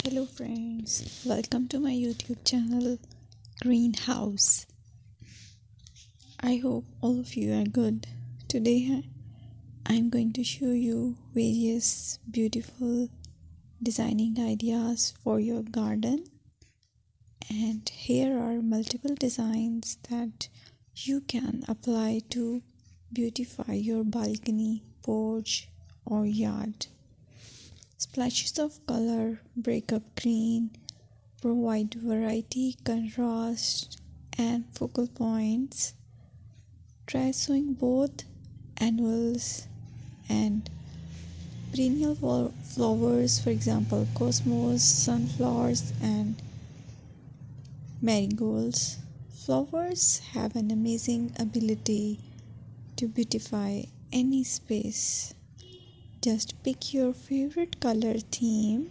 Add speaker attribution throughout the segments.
Speaker 1: Hello friends, welcome to my YouTube channel Greenhouse. I hope all of you are good. Today I'm going to show you various beautiful designing ideas for your garden, and here are multiple designs that you can apply to beautify your balcony, porch or yard. Splashes of color break up green, provide variety, contrast, and focal points. Try sowing both annuals and perennial flowers, for example, cosmos, sunflowers, and marigolds. Flowers have an amazing ability to beautify any space. Just pick your favorite color theme.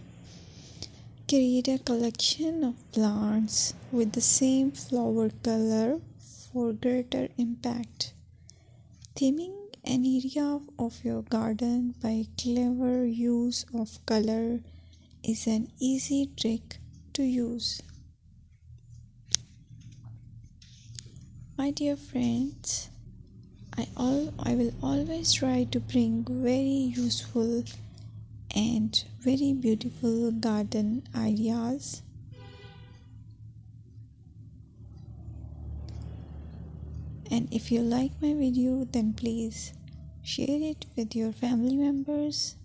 Speaker 1: Create a collection of plants with the same flower color for greater impact. Theming an area of your garden by clever use of color is an easy trick to use. My dear friends, I will always try to bring very useful and very beautiful garden ideas. And if you like my video, then please share it with your family members.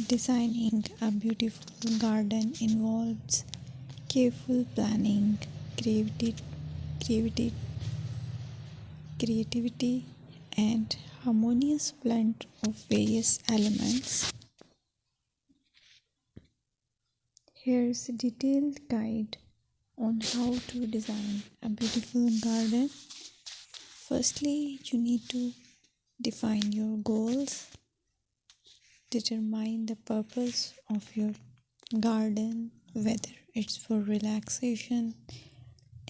Speaker 1: Designing a beautiful garden involves careful planning, creativity, creativity, and harmonious blend of various elements. Here's a detailed guide on how to design a beautiful garden. Firstly, you need to define your goals. Determine the purpose of your garden, whether it's for relaxation,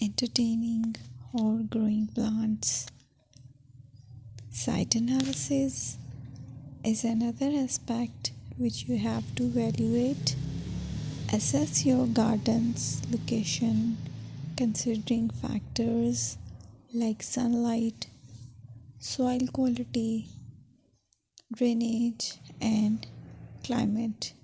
Speaker 1: entertaining, or growing plants. Site analysis is another aspect which you have to evaluate. Assess your garden's location, considering factors like sunlight, soil quality, drainage, and climate.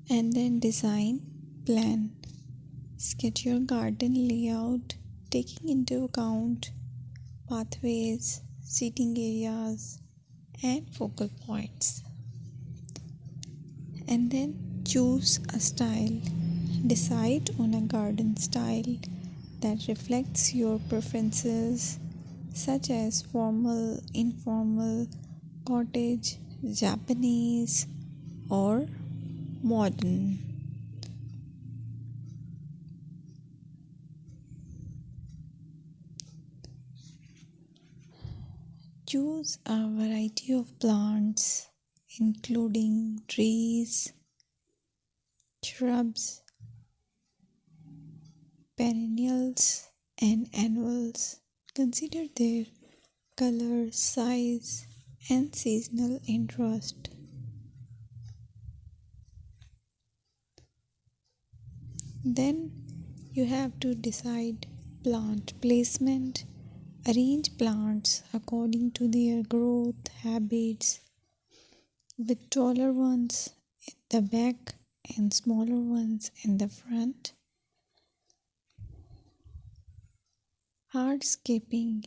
Speaker 1: And then design, plan. Sketch your garden layout, taking into account pathways, seating areas, and focal points. And then choose a style. Decide on a garden style that reflects your preferences, such as formal, informal, cottage, Japanese, or modern. Choose a variety of plants, including trees, shrubs, perennials, and annuals. Consider their color, size, and seasonal interest. Then you have to decide plant placement. Arrange plants according to their growth habits, with taller ones in the back and smaller ones in the front. Hardscaping.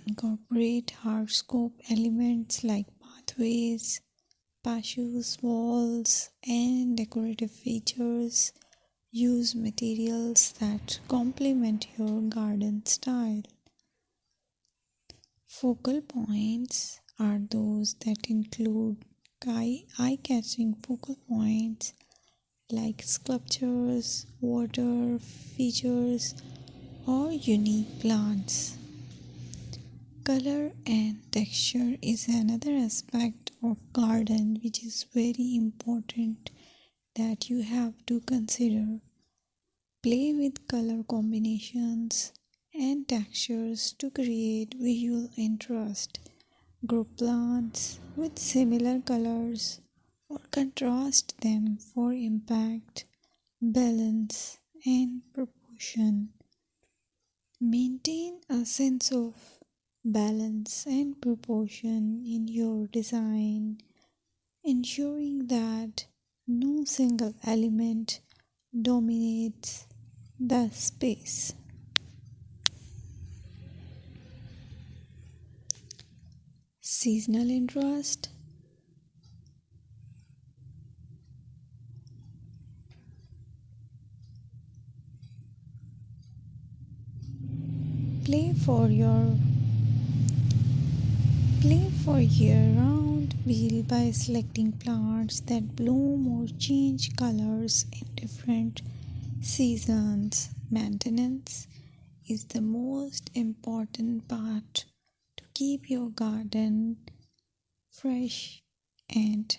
Speaker 1: Incorporate hardscape elements like pathways, patios, walls, and decorative features. Use materials that complement your garden style. Focal points are those that include eye-catching focal points like sculptures, water features, or unique plants. Color and texture is another aspect of garden which is very important that you have to consider. Play with color combinations and textures to create visual interest. Group plants with similar colors or contrast them for impact, balance, and proportion. Maintain a sense of balance and proportion in your design, ensuring that no single element dominates the space. Seasonal interest. Play for your Play for year-round wheel by selecting plants that bloom or change colors in different seasons. Maintenance is the most important part to keep your garden fresh and